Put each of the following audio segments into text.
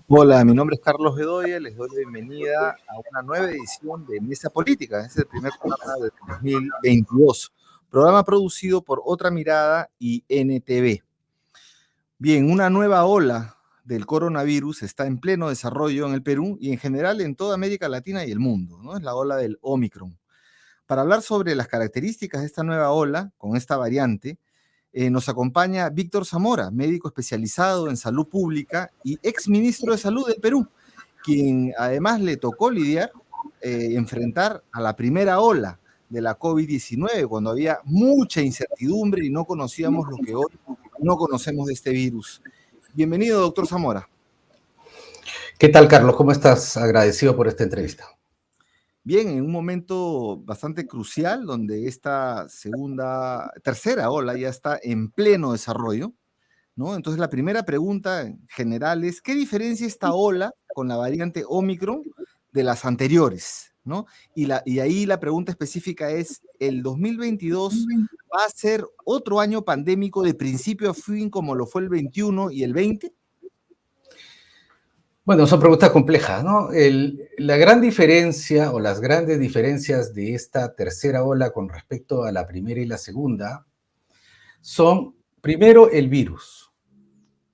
Hola, mi nombre es Carlos Bedoya, les doy la bienvenida a una nueva edición de Mesa Política. Es el primer programa del 2022, programa producido por Otra Mirada y NTV. Bien, una nueva ola del coronavirus está en pleno desarrollo en el Perú y en general en toda América Latina y el mundo, ¿no? Es la ola del Omicron. Para hablar sobre las características de esta nueva ola, con esta variante, nos acompaña Víctor Zamora, médico especializado en salud pública y ex ministro de Salud del Perú, quien además le tocó lidiar, enfrentar a la primera ola de la COVID-19, cuando había mucha incertidumbre y no conocíamos lo que hoy no conocemos de este virus. Bienvenido, doctor Zamora. ¿Qué tal, Carlos? ¿Cómo estás? Agradecido por esta entrevista. Bien, en un momento bastante crucial, donde esta tercera ola ya está en pleno desarrollo, ¿no? Entonces, la primera pregunta en general es, ¿qué diferencia esta ola con la variante Omicron de las anteriores, ¿no? Y ahí la pregunta específica es, ¿el 2022 va a ser otro año pandémico de principio a fin como lo fue el 21 y el 20? Bueno, son preguntas complejas, ¿no? La gran diferencia o las grandes diferencias de esta tercera ola con respecto a la primera y la segunda son, primero, el virus.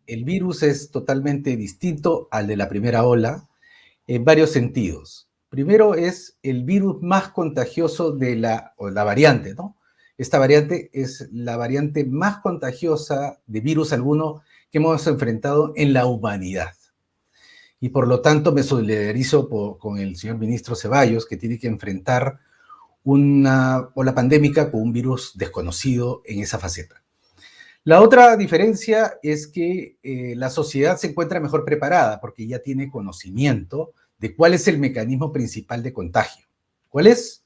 El virus es totalmente distinto al de la primera ola en varios sentidos. Primero es el virus más contagioso de la variante, ¿no? Esta variante es la variante más contagiosa de virus alguno que hemos enfrentado en la humanidad. Y por lo tanto me solidarizo con el señor ministro Ceballos, que tiene que enfrentar una ola pandémica con un virus desconocido en esa faceta. La otra diferencia es que la sociedad se encuentra mejor preparada porque ya tiene conocimiento de cuál es el mecanismo principal de contagio. ¿Cuál es?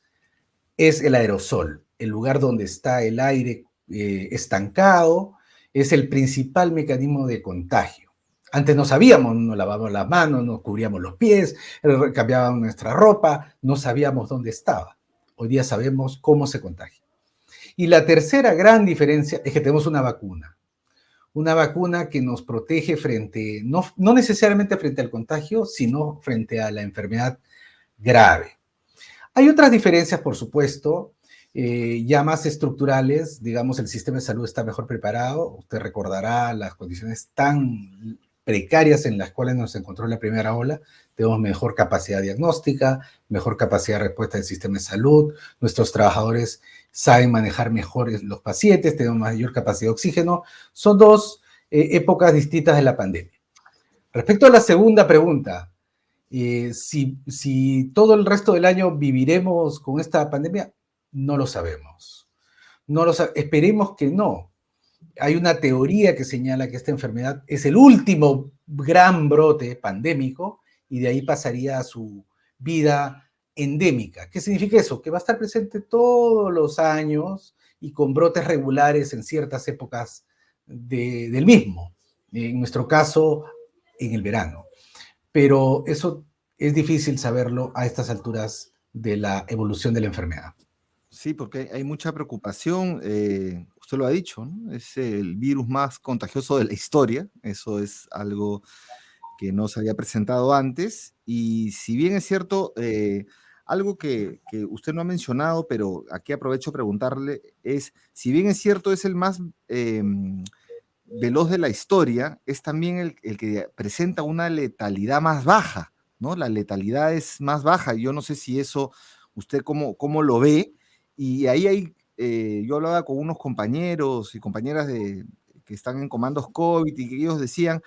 Es el aerosol, el lugar donde está el aire estancado, es el principal mecanismo de contagio. Antes no sabíamos, nos lavábamos las manos, nos cubríamos los pies, cambiábamos nuestra ropa, no sabíamos dónde estaba. Hoy día sabemos cómo se contagia. Y la tercera gran diferencia es que tenemos una vacuna que nos protege frente, no necesariamente frente al contagio, sino frente a la enfermedad grave. Hay otras diferencias, por supuesto, ya más estructurales. Digamos, el sistema de salud está mejor preparado. Usted recordará las condiciones tan precarias en las cuales nos encontró la primera ola. Tenemos mejor capacidad diagnóstica, mejor capacidad de respuesta del sistema de salud. Nuestros trabajadores saben manejar mejor los pacientes, tenemos mayor capacidad de oxígeno. Son dos épocas distintas de la pandemia. Respecto a la segunda pregunta, si todo el resto del año viviremos con esta pandemia, no lo sabemos. Esperemos que no. Hay una teoría que señala que esta enfermedad es el último gran brote pandémico y de ahí pasaría a su vida endémica. ¿Qué significa eso? Que va a estar presente todos los años y con brotes regulares en ciertas épocas del mismo. En nuestro caso, en el verano. Pero eso es difícil saberlo a estas alturas de la evolución de la enfermedad. Sí, porque hay mucha preocupación, usted lo ha dicho, ¿no? Es el virus más contagioso de la historia, eso es algo que no se había presentado antes, y si bien es cierto, algo que usted no ha mencionado, pero aquí aprovecho a preguntarle, es, si bien es cierto, es el más veloz de la historia, es también el que presenta una letalidad más baja, ¿no? La letalidad es más baja, yo no sé si eso, usted cómo lo ve, y ahí yo hablaba con unos compañeros y compañeras que están en comandos COVID y que ellos decían,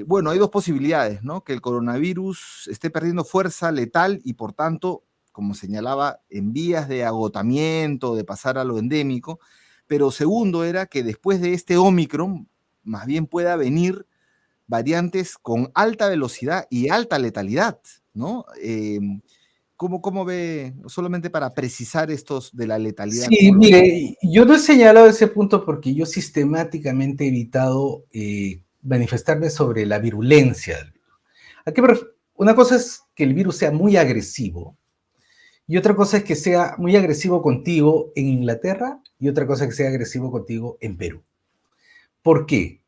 bueno, hay dos posibilidades, ¿no? Que el coronavirus esté perdiendo fuerza letal y por tanto, como señalaba, en vías de agotamiento, de pasar a lo endémico, pero segundo era que después de este Omicron, más bien pueda venir variantes con alta velocidad y alta letalidad, ¿no? ¿Cómo ve, solamente para precisar estos de la letalidad? Sí, mire, yo no he señalado ese punto porque yo sistemáticamente he evitado manifestarme sobre la virulencia del virus. Una cosa es que el virus sea muy agresivo y otra cosa es que sea muy agresivo contigo en Inglaterra y otra cosa es que sea agresivo contigo en Perú. ¿Por qué?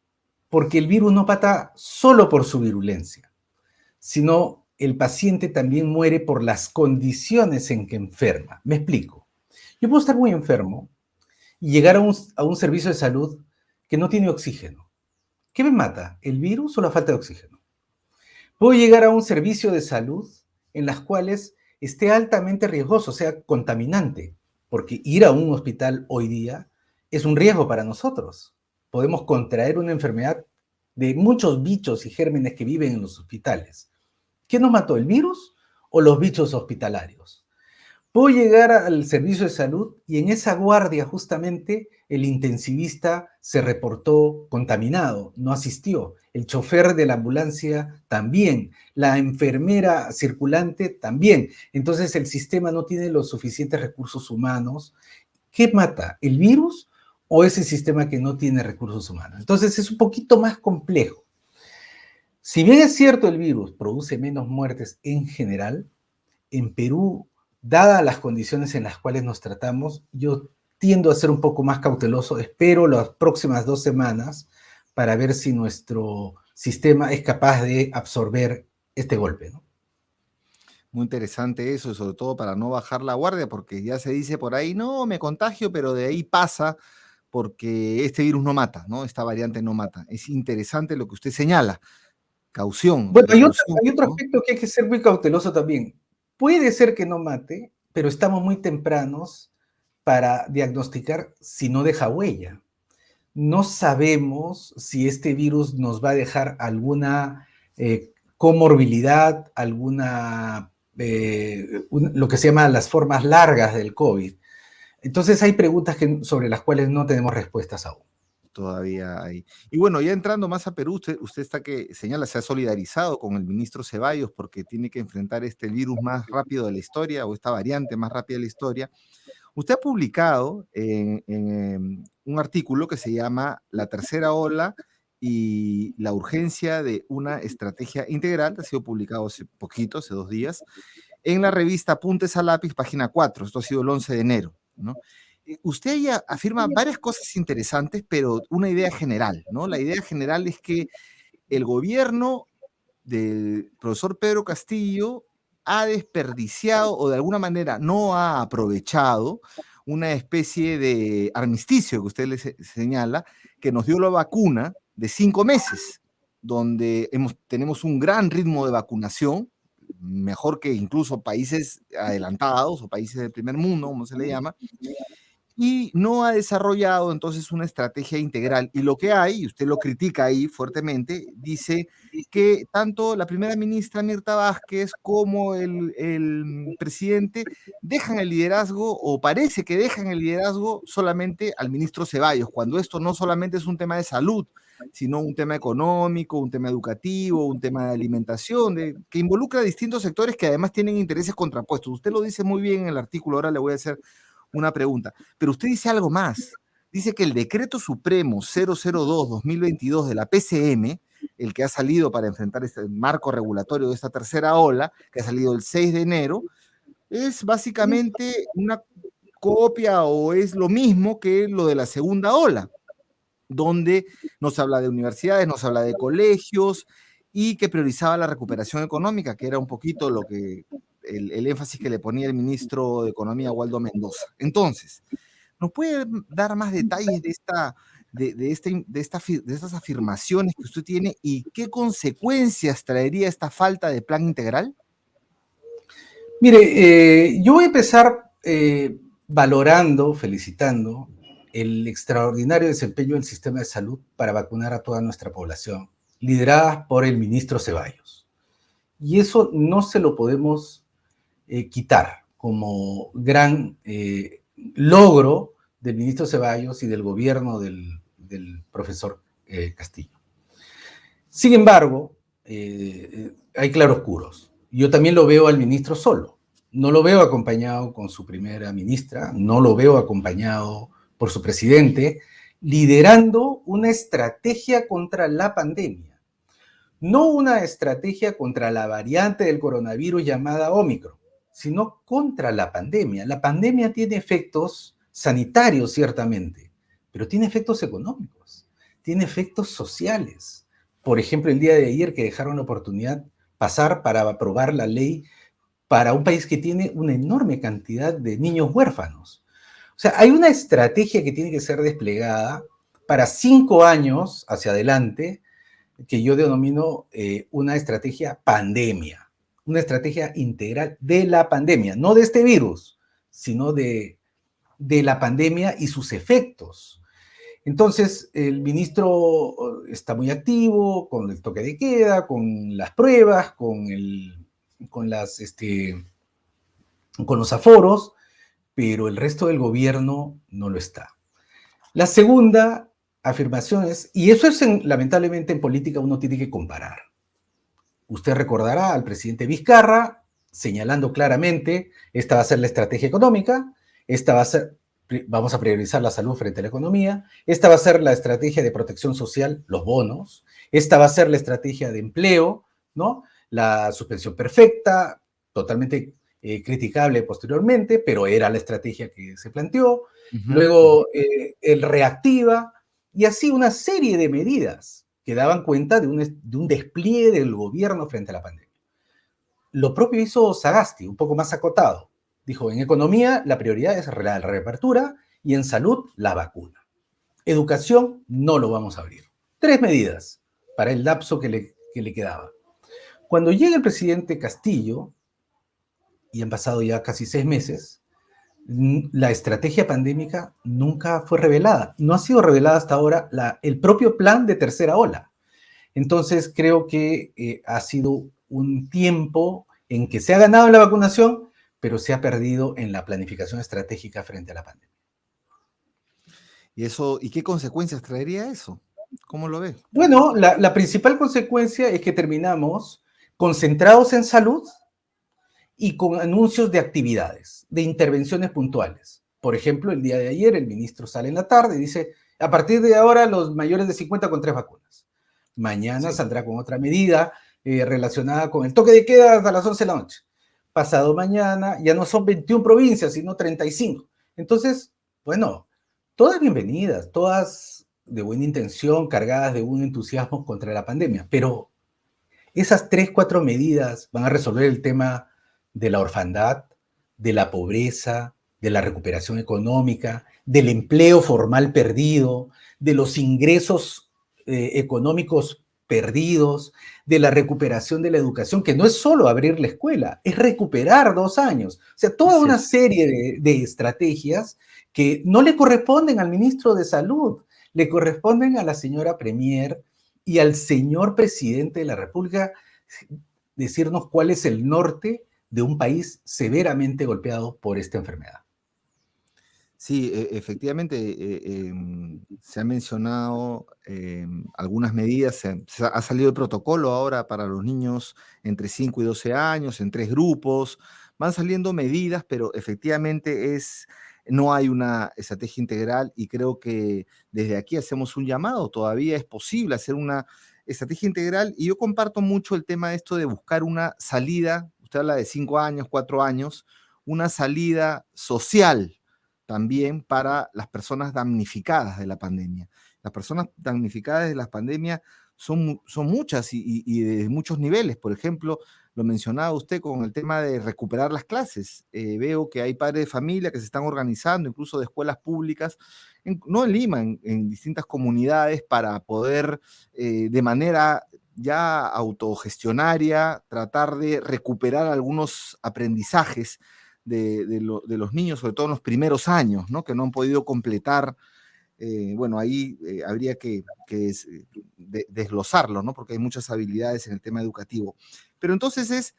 porque el virus no mata solo por su virulencia, sino el paciente también muere por las condiciones en que enferma. Me explico. Yo puedo estar muy enfermo y llegar a un servicio de salud que no tiene oxígeno. ¿Qué me mata? ¿El virus o la falta de oxígeno? Puedo llegar a un servicio de salud en las cuales esté altamente riesgoso, sea contaminante, porque ir a un hospital hoy día es un riesgo para nosotros. Podemos contraer una enfermedad de muchos bichos y gérmenes que viven en los hospitales. ¿Qué nos mató, el virus o los bichos hospitalarios? Puedo llegar al servicio de salud y en esa guardia justamente el intensivista se reportó contaminado, no asistió. El chofer de la ambulancia también. La enfermera circulante también. Entonces el sistema no tiene los suficientes recursos humanos. ¿Qué mata? ¿El virus o ese sistema que no tiene recursos humanos? Entonces es un poquito más complejo. Si bien es cierto el virus produce menos muertes en general, en Perú, dadas las condiciones en las cuales nos tratamos, yo tiendo a ser un poco más cauteloso. Espero las próximas 2 semanas para ver si nuestro sistema es capaz de absorber este golpe, ¿no? Muy interesante eso, sobre todo para no bajar la guardia, porque ya se dice por ahí, no, me contagio, pero de ahí pasa porque este virus no mata, ¿no? Esta variante no mata. Es interesante lo que usted señala. Caución, Bueno, precaución, hay otro ¿no? aspecto que hay que ser muy cauteloso también. Puede ser que no mate, pero estamos muy tempranos para diagnosticar si no deja huella. No sabemos si este virus nos va a dejar alguna comorbilidad, alguna, lo que se llama las formas largas del COVID. Entonces hay preguntas sobre las cuales no tenemos respuestas aún. Todavía hay. Y bueno, ya entrando más a Perú, usted está que señala, se ha solidarizado con el ministro Ceballos porque tiene que enfrentar este virus más rápido de la historia o esta variante más rápida de la historia. Usted ha publicado en un artículo que se llama La tercera ola y la urgencia de una estrategia integral, ha sido publicado hace poquito, hace 2 días, en la revista Apuntes a Lápiz, página 4. Esto ha sido el 11 de enero, ¿no? Usted ahí afirma varias cosas interesantes, pero una idea general, ¿no? La idea general es que el gobierno del profesor Pedro Castillo ha desperdiciado o de alguna manera no ha aprovechado una especie de armisticio que usted le señala, que nos dio la vacuna de 5 meses, donde tenemos un gran ritmo de vacunación, mejor que incluso países adelantados o países del primer mundo, como se le llama, y no ha desarrollado entonces una estrategia integral. Y lo que hay, y usted lo critica ahí fuertemente, dice que tanto la primera ministra Mirta Vázquez como el presidente dejan el liderazgo, o parece que dejan el liderazgo solamente al ministro Ceballos, cuando esto no solamente es un tema de salud, sino un tema económico, un tema educativo, un tema de alimentación, que involucra a distintos sectores que además tienen intereses contrapuestos. Usted lo dice muy bien en el artículo, ahora le voy a hacer una pregunta. Pero usted dice algo más. Dice que el decreto supremo 002-2022 de la PCM, el que ha salido para enfrentar este marco regulatorio de esta tercera ola, que ha salido el 6 de enero, es básicamente una copia o es lo mismo que lo de la segunda ola, donde nos habla de universidades, nos habla de colegios y que priorizaba la recuperación económica, que era un poquito lo que el énfasis que le ponía el ministro de Economía, Waldo Mendoza. Entonces, ¿nos puede dar más detalles de estas afirmaciones que usted tiene y qué consecuencias traería esta falta de plan integral? Mire, yo voy a empezar valorando, felicitando el extraordinario desempeño del sistema de salud para vacunar a toda nuestra población, liderada por el ministro Ceballos. Y eso no se lo podemos quitar como gran logro del ministro Ceballos y del gobierno del profesor Castillo. Sin embargo, hay claroscuros. Yo también lo veo al ministro solo. No lo veo acompañado con su primera ministra, no lo veo acompañado por su presidente, liderando una estrategia contra la pandemia. No una estrategia contra la variante del coronavirus llamada Ómicron, sino contra la pandemia. La pandemia tiene efectos sanitarios, ciertamente, pero tiene efectos económicos, tiene efectos sociales. Por ejemplo, el día de ayer que dejaron la oportunidad pasar para aprobar la ley para un país que tiene una enorme cantidad de niños huérfanos. O sea, hay una estrategia que tiene que ser desplegada para 5 años hacia adelante, que yo denomino una estrategia pandemia, una estrategia integral de la pandemia, no de este virus, sino de la pandemia y sus efectos. Entonces, el ministro está muy activo con el toque de queda, con las pruebas, con, las, con los aforos, pero el resto del gobierno no lo está. La segunda afirmación es, y eso es lamentablemente en política uno tiene que comparar. Usted recordará al presidente Vizcarra señalando claramente, esta va a ser la estrategia económica, esta va a ser, vamos a priorizar la salud frente a la economía, esta va a ser la estrategia de protección social, los bonos, esta va a ser la estrategia de empleo, ¿no? La suspensión perfecta, totalmente criticable posteriormente, pero era la estrategia que se planteó. Luego el reactiva, y así una serie de medidas que daban cuenta de un despliegue del gobierno frente a la pandemia. Lo propio hizo Sagasti, un poco más acotado. Dijo, en economía la prioridad es la reapertura y en salud la vacuna. Educación no lo vamos a abrir. 3 medidas para el lapso que le quedaba. Cuando llega el presidente Castillo, y han pasado ya casi 6 meses, la estrategia pandémica nunca fue revelada. No ha sido revelada hasta ahora el propio plan de tercera ola. Entonces creo que ha sido un tiempo en que se ha ganado en la vacunación, pero se ha perdido en la planificación estratégica frente a la pandemia. ¿Y qué consecuencias traería eso? ¿Cómo lo ves? Bueno, la principal consecuencia es que terminamos concentrados en salud y con anuncios de actividades, de intervenciones puntuales. Por ejemplo, el día de ayer el ministro sale en la tarde y dice, a partir de ahora los mayores de 50 con 3 vacunas. Mañana saldrá con otra medida relacionada con el toque de queda hasta las 11 de la noche. Pasado mañana ya no son 21 provincias, sino 35. Entonces, bueno, todas bienvenidas, todas de buena intención, cargadas de un entusiasmo contra la pandemia, pero esas 3, 4 medidas van a resolver el tema de la orfandad, de la pobreza, de la recuperación económica, del empleo formal perdido, de los ingresos económicos perdidos, de la recuperación de la educación, que no es solo abrir la escuela, es recuperar 2 años. O sea, toda una serie de estrategias que no le corresponden al ministro de Salud, le corresponden a la señora Premier y al señor presidente de la República decirnos cuál es el norte de un país severamente golpeado por esta enfermedad. Sí, efectivamente, se han mencionado algunas medidas, ha salido el protocolo ahora para los niños entre 5 y 12 años, en 3 grupos, van saliendo medidas, pero efectivamente no hay una estrategia integral y creo que desde aquí hacemos un llamado, todavía es posible hacer una estrategia integral y yo comparto mucho el tema de esto de buscar una salida, usted habla de 5 años, 4 años, una salida social también para las personas damnificadas de la pandemia. Las personas damnificadas de la pandemia son muchas y de muchos niveles. Por ejemplo, lo mencionaba usted con el tema de recuperar las clases. Veo que hay padres de familia que se están organizando, incluso de escuelas públicas, no en Lima, en distintas comunidades, para poder de manera ya autogestionaria tratar de recuperar algunos aprendizajes de los niños, sobre todo en los primeros años, ¿no? Que no han podido completar. Bueno, ahí habría que desglosarlo, ¿no? Porque hay muchas habilidades en el tema educativo. Pero entonces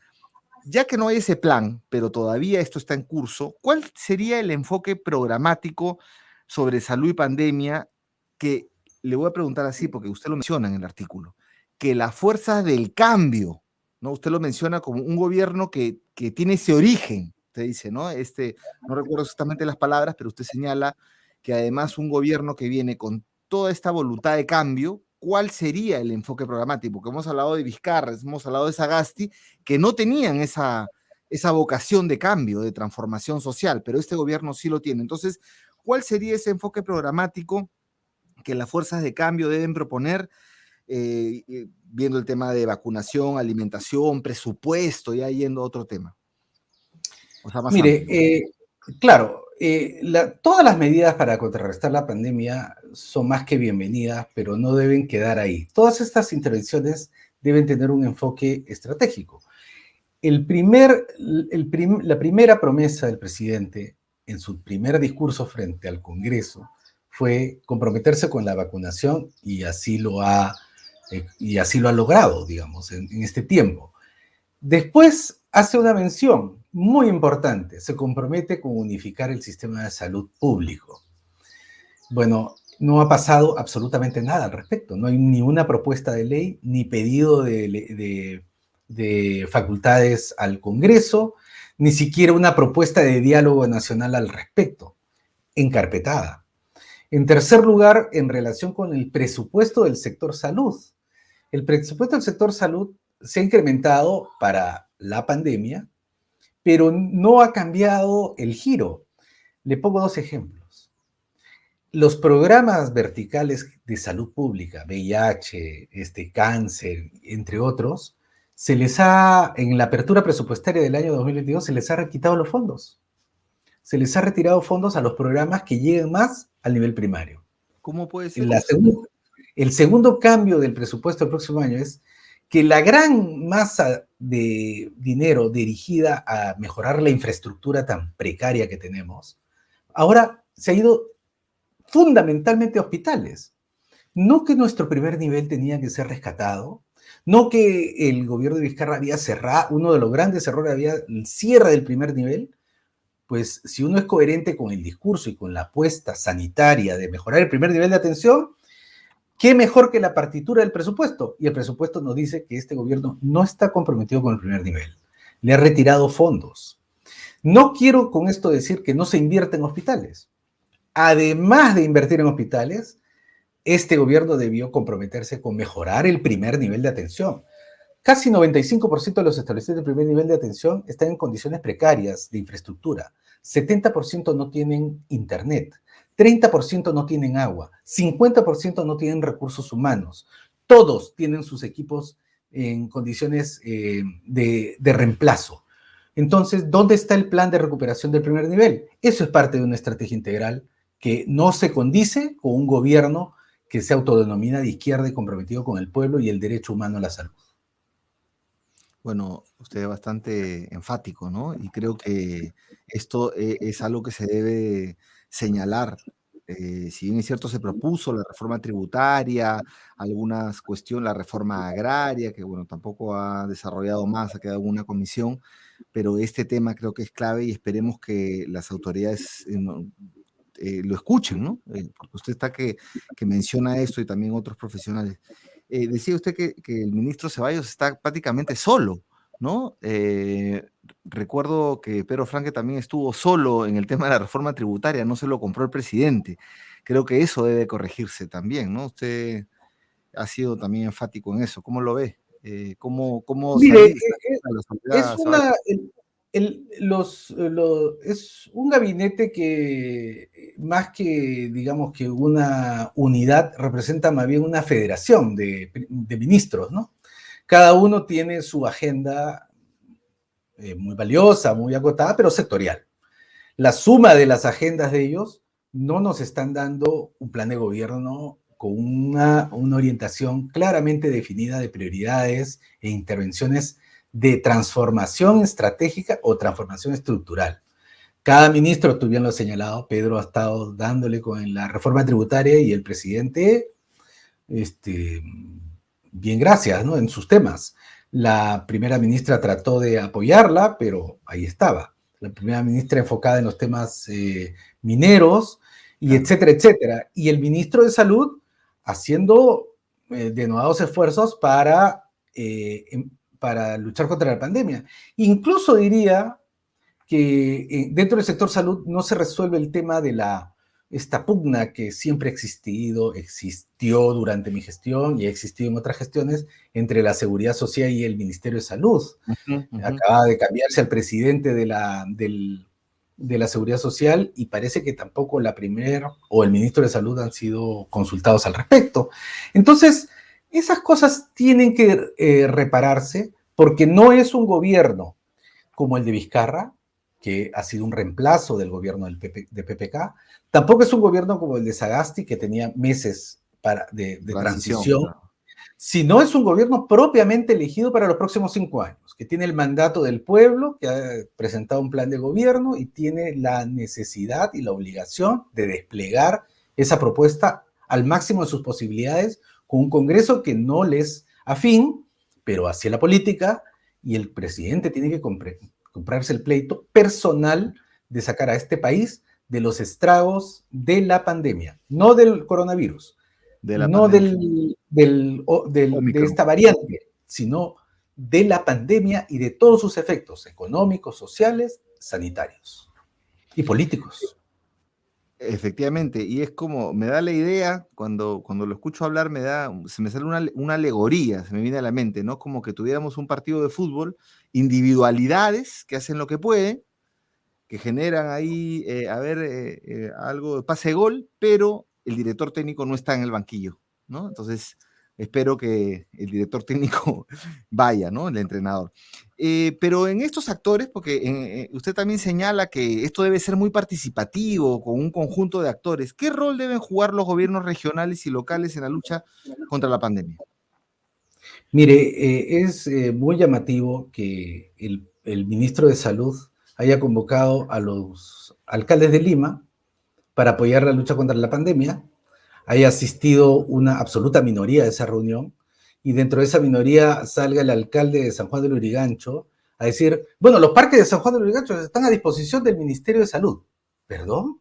ya que no hay ese plan, pero todavía esto está en curso, ¿cuál sería el enfoque programático sobre salud y pandemia que, le voy a preguntar así, porque usted lo menciona en el artículo, que las fuerzas del cambio, ¿no? Usted lo menciona como un gobierno que tiene ese origen, usted dice, ¿no? No recuerdo exactamente las palabras, pero usted señala que además un gobierno que viene con toda esta voluntad de cambio, ¿cuál sería el enfoque programático? Porque hemos hablado de Vizcarra, hemos hablado de Sagasti, que no tenían esa vocación de cambio, de transformación social, pero este gobierno sí lo tiene. Entonces, ¿cuál sería ese enfoque programático que las fuerzas de cambio deben proponer, viendo el tema de vacunación, alimentación, presupuesto, ya yendo a otro tema? O sea, más Mire, amplio. claro, todas las medidas para contrarrestar la pandemia son más que bienvenidas, pero no deben quedar ahí. Todas estas intervenciones deben tener un enfoque estratégico. La primera promesa del presidente en su primer discurso frente al Congreso fue comprometerse con la vacunación y así lo ha logrado, digamos, en este tiempo. Después hace una mención muy importante, se compromete con unificar el sistema de salud público. Bueno, no ha pasado absolutamente nada al respecto, no hay ni una propuesta de ley, ni pedido de facultades al Congreso, ni siquiera una propuesta de diálogo nacional al respecto, encarpetada. En tercer lugar, en relación con el presupuesto del sector salud. El presupuesto del sector salud se ha incrementado para la pandemia, pero no ha cambiado el giro. Le pongo dos ejemplos. Los programas verticales de salud pública, VIH, cáncer, entre otros, en la apertura presupuestaria del año 2022, se les ha quitado los fondos. Se les ha retirado fondos a los programas que lleguen más al nivel primario. ¿Cómo puede ser eso? El segundo cambio del presupuesto del próximo año es que la gran masa de dinero dirigida a mejorar la infraestructura tan precaria que tenemos, ahora se ha ido fundamentalmente a hospitales. No que nuestro primer nivel tenía que ser rescatado, no que el gobierno de Vizcarra había cerrado, uno de los grandes errores había el cierre del primer nivel. Pues si uno es coherente con el discurso y con la apuesta sanitaria de mejorar el primer nivel de atención, ¿qué mejor que la partitura del presupuesto? Y el presupuesto nos dice que este gobierno no está comprometido con el primer nivel. Le ha retirado fondos. No quiero con esto decir que no se invierte en hospitales. Además de invertir en hospitales, este gobierno debió comprometerse con mejorar el primer nivel de atención. Casi 95% de los establecimientos de primer nivel de atención están en condiciones precarias de infraestructura. 70% no tienen internet, 30% no tienen agua, 50% no tienen recursos humanos. Todos tienen sus equipos en condiciones de reemplazo. Entonces, ¿dónde está el plan de recuperación del primer nivel? Eso es parte de una estrategia integral que no se condice con un gobierno que se autodenomina de izquierda y comprometido con el pueblo y el derecho humano a la salud. Bueno, usted es bastante enfático, ¿no? Y creo que esto es algo que se debe señalar. Si bien es cierto, se propuso la reforma tributaria, algunas cuestiones, la reforma agraria, que bueno, tampoco ha desarrollado más, ha quedado en una comisión, pero este tema creo que es clave y esperemos que las autoridades lo escuchen, ¿no? Porque usted está que menciona esto y también otros profesionales. Decía usted que el ministro Ceballos está prácticamente solo, ¿no? Recuerdo que Pedro Franque también estuvo solo en el tema de la reforma tributaria, no se lo compró el presidente. Creo que eso debe corregirse también, ¿no? Usted ha sido también enfático en eso. ¿Cómo lo ve? ¿Cómo Mire, salir a la es soledad, Ceballos? es un gabinete que, más que, digamos, que una unidad, representa más bien una federación de ministros, ¿no? Cada uno tiene su agenda muy valiosa, muy acotada, pero sectorial. La suma de las agendas de ellos no nos están dando un plan de gobierno con una orientación claramente definida de prioridades e intervenciones de transformación estratégica o transformación estructural. Cada ministro, tú bien lo has señalado, Pedro ha estado dándole con la reforma tributaria y el presidente, bien gracias, ¿no? En sus temas. La primera ministra trató de apoyarla, pero ahí estaba. La primera ministra enfocada en los temas mineros, y Claro. etcétera, etcétera. Y el ministro de Salud haciendo denodados esfuerzos para luchar contra la pandemia. Incluso diría que dentro del sector salud no se resuelve el tema de esta pugna que siempre ha existido, existió durante mi gestión y ha existido en otras gestiones entre la Seguridad Social y el Ministerio de Salud. Ujú, ujú. Acaba de cambiarse al presidente del de la Seguridad Social y parece que tampoco la Premier o el ministro de Salud han sido consultados al respecto. Entonces, esas cosas tienen que repararse porque no es un gobierno como el de Vizcarra, que ha sido un reemplazo del gobierno de PPK, tampoco es un gobierno como el de Sagasti, que tenía meses de transición, Claro. sino es un gobierno propiamente elegido para los próximos 5 años, que tiene el mandato del pueblo, que ha presentado un plan de gobierno y tiene la necesidad y la obligación de desplegar esa propuesta al máximo de sus posibilidades, con un Congreso que no les afín, pero hacia la política, y el presidente tiene que comprarse el pleito personal de sacar a este país de los estragos de la pandemia, no del coronavirus, De la no pandemia. de Omicron. esta variante, sino de la pandemia y de todos sus efectos económicos, sociales, sanitarios y políticos. Efectivamente, y es como, me da la idea, cuando lo escucho hablar, se me sale una alegoría, se me viene a la mente, ¿no? Como que tuviéramos un partido de fútbol, individualidades que hacen lo que pueden, que generan ahí, algo de pase-gol, pero el director técnico no está en el banquillo, ¿no? Entonces, espero que el director técnico vaya, ¿no? El entrenador. Pero en estos actores, porque usted también señala que esto debe ser muy participativo, con un conjunto de actores, ¿qué rol deben jugar los gobiernos regionales y locales en la lucha contra la pandemia? Mire, es muy llamativo que el ministro de Salud haya convocado a los alcaldes de Lima para apoyar la lucha contra la pandemia, haya asistido una absoluta minoría a esa reunión, y dentro de esa minoría salga el alcalde de San Juan del Lurigancho a decir, bueno, los parques de San Juan del Lurigancho están a disposición del Ministerio de Salud. ¿Perdón?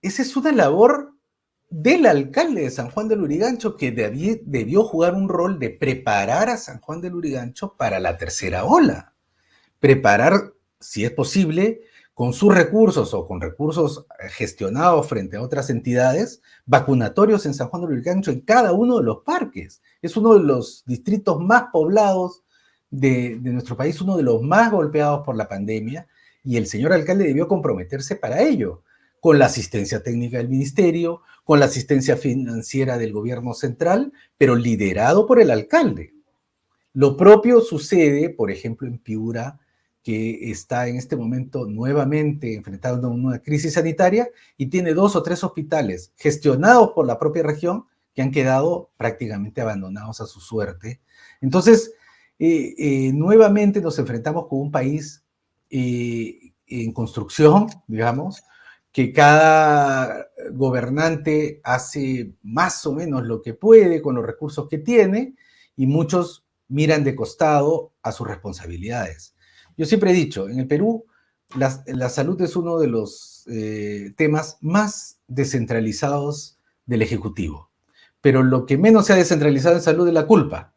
Esa es una labor del alcalde de San Juan del Lurigancho, que debió jugar un rol de preparar a San Juan del Lurigancho para la tercera ola. Preparar, si es posible, con sus recursos o con recursos gestionados frente a otras entidades, vacunatorios en San Juan del Lurigancho en cada uno de los parques. Es uno de los distritos más poblados de nuestro país, uno de los más golpeados por la pandemia, y el señor alcalde debió comprometerse para ello, con la asistencia técnica del ministerio, con la asistencia financiera del gobierno central, pero liderado por el alcalde. Lo propio sucede, por ejemplo, en Piura, que está en este momento nuevamente enfrentando una crisis sanitaria y tiene 2 o 3 hospitales gestionados por la propia región que han quedado prácticamente abandonados a su suerte. Entonces, nuevamente nos enfrentamos con un país en construcción, digamos, que cada gobernante hace más o menos lo que puede con los recursos que tiene, y muchos miran de costado a sus responsabilidades. Yo siempre he dicho, en el Perú, la salud es uno de los temas más descentralizados del Ejecutivo. Pero lo que menos se ha descentralizado en salud es la culpa.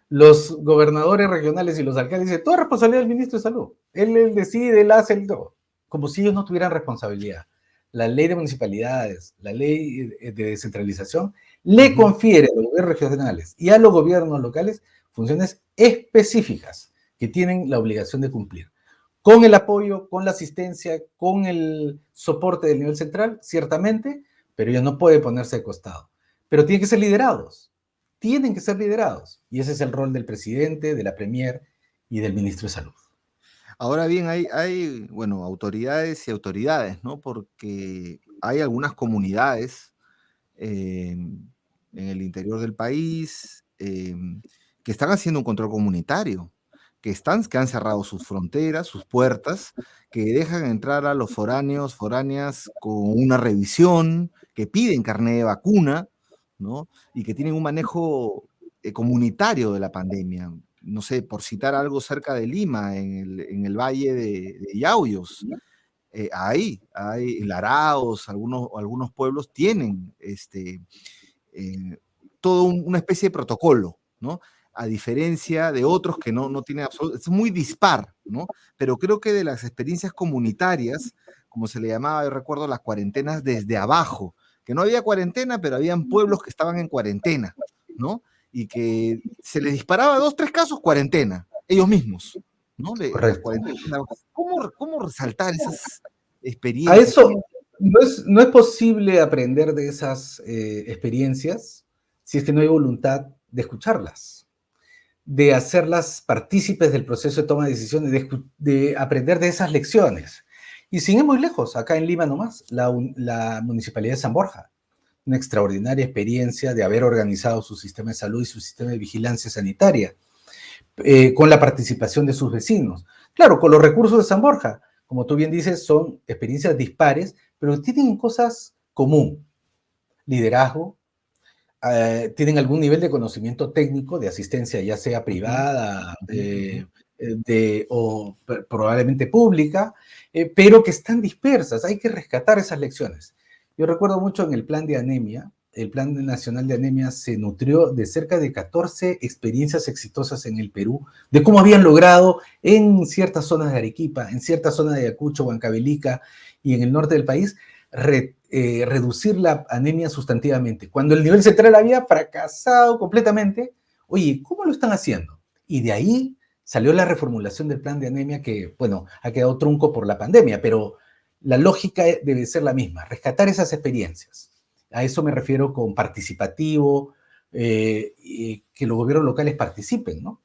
Los gobernadores regionales y los alcaldes dicen, toda responsabilidad del ministro de Salud. Él decide, él hace el todo. Como si ellos no tuvieran responsabilidad. La ley de municipalidades, la ley de descentralización, le confiere a los gobiernos regionales y a los gobiernos locales funciones específicas que tienen la obligación de cumplir. Con el apoyo, con la asistencia, con el soporte del nivel central, ciertamente, pero ellos no pueden ponerse de costado. Pero tienen que ser liderados. Tienen que ser liderados. Y ese es el rol del presidente, de la premier y del ministro de Salud. Ahora bien, bueno, autoridades y autoridades, ¿no? Porque hay algunas comunidades en el interior del país que están haciendo un control comunitario, que han cerrado sus fronteras, sus puertas, que dejan entrar a los foráneos, foráneas con una revisión, que piden carné de vacuna, ¿no? Y que tienen un manejo comunitario de la pandemia. No sé, por citar algo cerca de Lima, en el valle de Yauyos, hay Laraos, algunos pueblos tienen todo una especie de protocolo, ¿no? A diferencia de otros que no tienen absoluto, es muy dispar, ¿no? Pero creo que de las experiencias comunitarias, como se le llamaba, yo recuerdo las cuarentenas desde abajo, que no había cuarentena, pero habían pueblos que estaban en cuarentena, ¿no? Y que se les disparaba 2, 3 casos, cuarentena, ellos mismos, ¿no? De la Correcto. cuarentena. ¿Cómo resaltar esas A experiencias? eso no es posible aprender de esas experiencias si es que no hay voluntad de escucharlas, de hacerlas partícipes del proceso de toma de decisiones, de aprender de esas lecciones. Y sin ir muy lejos, acá en Lima nomás, la Municipalidad de San Borja, una extraordinaria experiencia de haber organizado su sistema de salud y su sistema de vigilancia sanitaria, con la participación de sus vecinos. Claro, con los recursos de San Borja, como tú bien dices, son experiencias dispares, pero tienen cosas común: liderazgo, tienen algún nivel de conocimiento técnico, de asistencia, ya sea Ujú, privada ujú, ujú. o probablemente pública, pero que están dispersas. Hay que rescatar esas lecciones. Yo recuerdo mucho en el plan de anemia, el Plan Nacional de Anemia se nutrió de cerca de 14 experiencias exitosas en el Perú, de cómo habían logrado en ciertas zonas de Arequipa, en ciertas zonas de Ayacucho, Huancavelica y en el norte del país, reducir la anemia sustantivamente. Cuando el nivel central había fracasado completamente, oye, ¿cómo lo están haciendo? Y de ahí salió la reformulación del plan de anemia que, bueno, ha quedado trunco por la pandemia, pero la lógica debe ser la misma: rescatar esas experiencias. A eso me refiero con participativo, que los gobiernos locales participen, ¿no?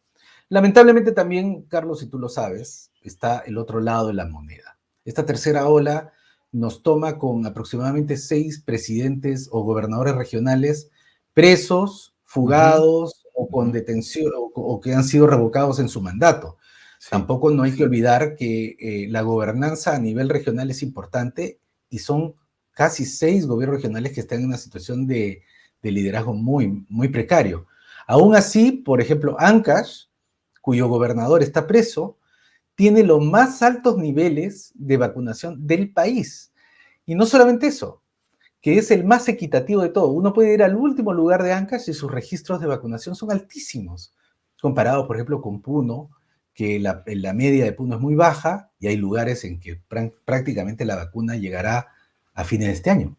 Lamentablemente también, Carlos, si tú lo sabes, está el otro lado de la moneda. Esta tercera ola nos toma con aproximadamente 6 presidentes o gobernadores regionales presos, Ujú, fugados o con ujú. detención o que han sido revocados en su mandato. Sí. Tampoco no hay que olvidar que la gobernanza a nivel regional es importante y son casi 6 gobiernos regionales que están en una situación de liderazgo muy, muy precario. Aún así, por ejemplo, Ancash, cuyo gobernador está preso, tiene los más altos niveles de vacunación del país. Y no solamente eso, que es el más equitativo de todo. Uno puede ir al último lugar de Ancash y sus registros de vacunación son altísimos, comparados, por ejemplo, con Puno, que la media de Puno es muy baja y hay lugares en que prácticamente la vacuna llegará a fines de este año.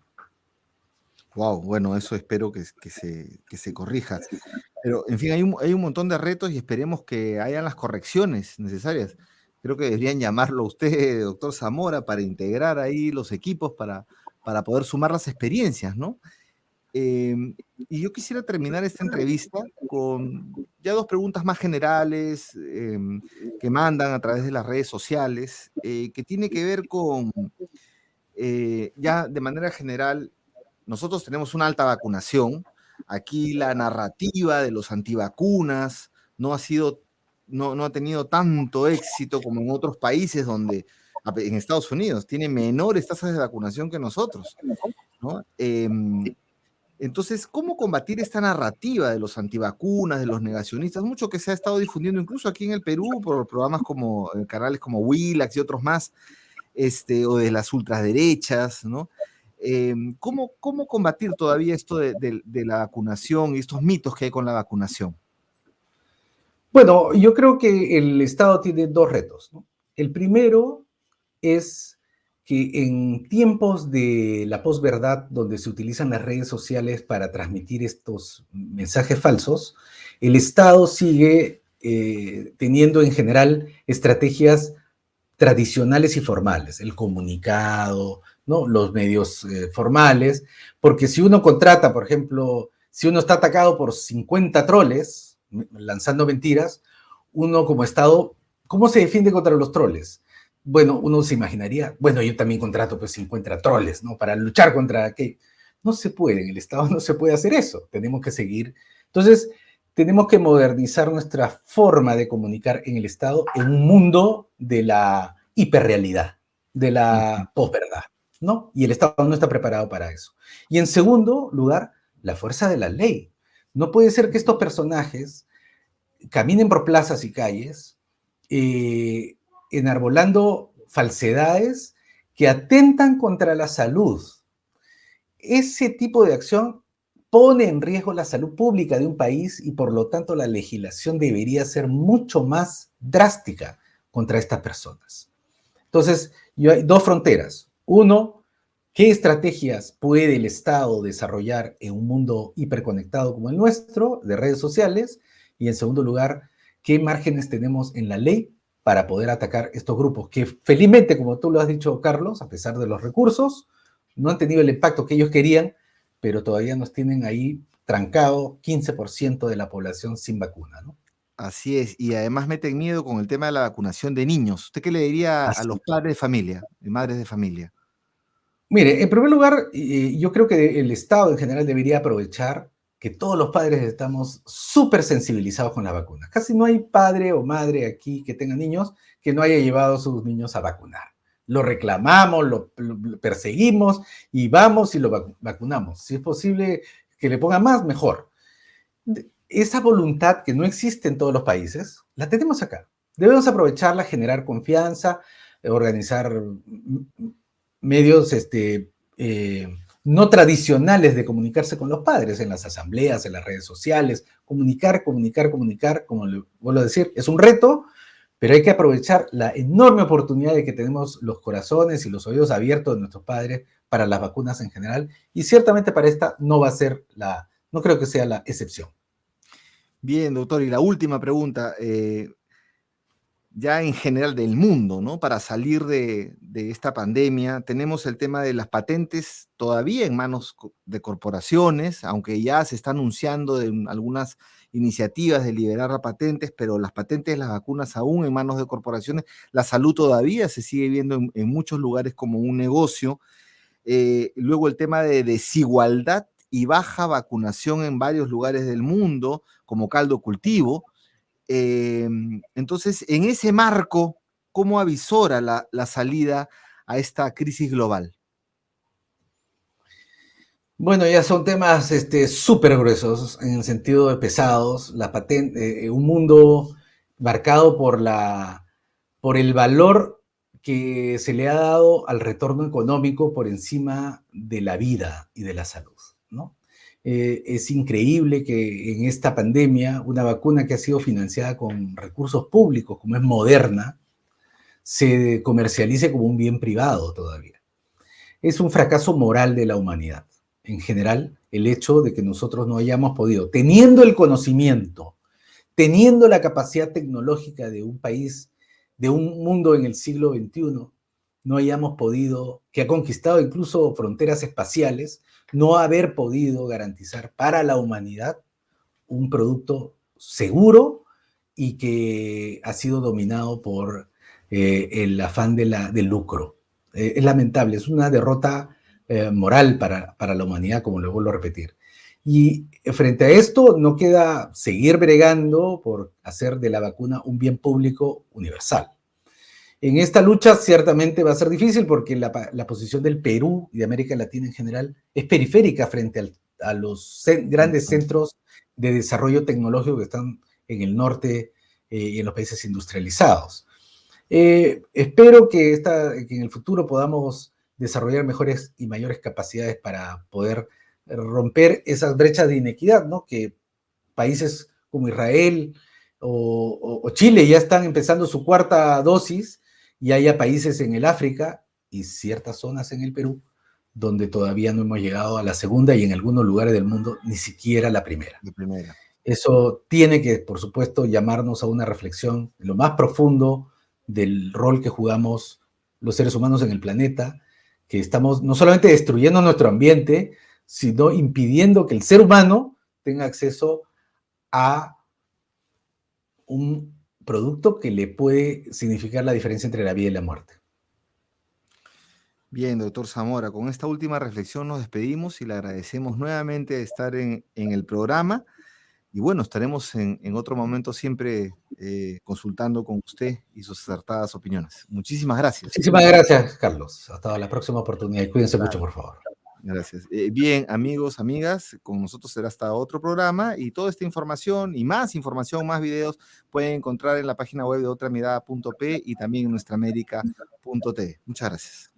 Wow, bueno, eso espero que se corrija. Pero, en fin, hay un montón de retos y esperemos que hayan las correcciones necesarias. Creo que deberían llamarlo a usted, doctor Zamora, para integrar ahí los equipos para poder sumar las experiencias, ¿no? Y yo quisiera terminar esta entrevista con ya dos preguntas más generales que mandan a través de las redes sociales, que tiene que ver con, ya de manera general, nosotros tenemos una alta vacunación. Aquí la narrativa de los antivacunas no ha sido, no ha tenido tanto éxito como en otros países donde, en Estados Unidos, tiene menores tasas de vacunación que nosotros, ¿no? Entonces, ¿cómo combatir esta narrativa de los antivacunas, de los negacionistas? Mucho que se ha estado difundiendo incluso aquí en el Perú por programas como, canales como Willax y otros más, o de las ultraderechas, ¿no? ¿Cómo combatir todavía esto de la vacunación y estos mitos que hay con la vacunación? Bueno, yo creo que el Estado tiene dos retos, ¿no? El primero es que en tiempos de la posverdad, donde se utilizan las redes sociales para transmitir estos mensajes falsos, el Estado sigue teniendo en general estrategias tradicionales y formales, el comunicado, ¿no? Los medios formales, porque si uno contrata, por ejemplo, si uno está atacado por 50 troles lanzando mentiras, uno como Estado, ¿cómo se defiende contra los troles? Bueno, uno se imaginaría, bueno, yo también contrato pues 50 troles, ¿no? Para luchar contra aquello. No se puede, en el Estado no se puede hacer eso, tenemos que seguir. Entonces, tenemos que modernizar nuestra forma de comunicar en el Estado en un mundo de la hiperrealidad, de Ujú. la posverdad, ¿no? Y el Estado no está preparado para eso. Y en segundo lugar, la fuerza de la ley. No puede ser que estos personajes caminen por plazas y calles eh, enarbolando falsedades que atentan contra la salud. Ese tipo de acción pone en riesgo la salud pública de un país y por lo tanto la legislación debería ser mucho más drástica contra estas personas. Entonces, hay dos fronteras. Uno, ¿qué estrategias puede el Estado desarrollar en un mundo hiperconectado como el nuestro, de redes sociales? Y en segundo lugar, ¿qué márgenes tenemos en la ley para poder atacar estos grupos que felizmente, como tú lo has dicho, Carlos, a pesar de los recursos, no han tenido el impacto que ellos querían, pero todavía nos tienen ahí trancado 15% de la población sin vacuna, ¿no? Así es, y además meten miedo con el tema de la vacunación de niños. ¿Usted qué le diría a Así los es. padres de familia, y madres de familia? Mire, en primer lugar, yo creo que el Estado en general debería aprovechar que todos los padres estamos súper sensibilizados con la vacuna. Casi no hay padre o madre aquí que tenga niños que no haya llevado a sus niños a vacunar. Lo reclamamos, lo perseguimos y vamos y lo vacunamos. Si es posible que le pongan más, mejor. Esa voluntad que no existe en todos los países, la tenemos acá. Debemos aprovecharla, generar confianza, organizar medios no tradicionales de comunicarse con los padres, en las asambleas, en las redes sociales, comunicar, como le vuelvo a decir, es un reto, pero hay que aprovechar la enorme oportunidad de que tenemos los corazones y los oídos abiertos de nuestros padres para las vacunas en general, y ciertamente para esta no va a ser no creo que sea la excepción. Bien, doctor, y la última pregunta, ya en general del mundo, ¿no? Para salir de esta pandemia, tenemos el tema de las patentes todavía en manos de corporaciones, aunque ya se está anunciando de algunas iniciativas de liberar las patentes, pero las patentes de las vacunas aún en manos de corporaciones, la salud todavía se sigue viendo en muchos lugares como un negocio. Luego el tema de desigualdad y baja vacunación en varios lugares del mundo, como caldo cultivo. Entonces, en ese marco, ¿cómo avisora la salida a esta crisis global? Bueno, ya son temas súper gruesos, en el sentido de pesados, un mundo marcado por el valor que se le ha dado al retorno económico por encima de la vida y de la salud, ¿no? Es increíble que en esta pandemia, una vacuna que ha sido financiada con recursos públicos, como es Moderna, se comercialice como un bien privado todavía. Es un fracaso moral de la humanidad. En general, el hecho de que nosotros no hayamos podido, teniendo el conocimiento, teniendo la capacidad tecnológica de un país, de un mundo en el siglo XXI, no hayamos podido, que ha conquistado incluso fronteras espaciales, no haber podido garantizar para la humanidad un producto seguro y que ha sido dominado por el afán del lucro. Es lamentable, es una derrota moral para la humanidad, como lo vuelvo a repetir. Y frente a esto, no queda seguir bregando por hacer de la vacuna un bien público universal. En esta lucha ciertamente va a ser difícil porque la posición del Perú y de América Latina en general es periférica frente a los grandes centros de desarrollo tecnológico que están en el norte y en los países industrializados. Espero que en el futuro podamos desarrollar mejores y mayores capacidades para poder romper esas brechas de inequidad, ¿no? Que países como Israel o Chile ya están empezando su cuarta dosis y haya países en el África y ciertas zonas en el Perú donde todavía no hemos llegado a la segunda y en algunos lugares del mundo ni siquiera la primera. La primera. Eso tiene que, por supuesto, llamarnos a una reflexión en lo más profundo del rol que jugamos los seres humanos en el planeta, que estamos no solamente destruyendo nuestro ambiente, sino impidiendo que el ser humano tenga acceso a un producto que le puede significar la diferencia entre la vida y la muerte. Bien, doctor Zamora, con esta última reflexión nos despedimos y le agradecemos nuevamente de estar en el programa. Y bueno, estaremos en otro momento siempre consultando con usted y sus acertadas opiniones. Muchísimas gracias. Muchísimas gracias, Carlos. Hasta la próxima oportunidad y cuídense mucho, Claro. por favor. Gracias. Bien, amigos, amigas, con nosotros será hasta otro programa y toda esta información, más videos pueden encontrar en la página web de otramirada.p y también en nuestraamérica.tv. Muchas gracias.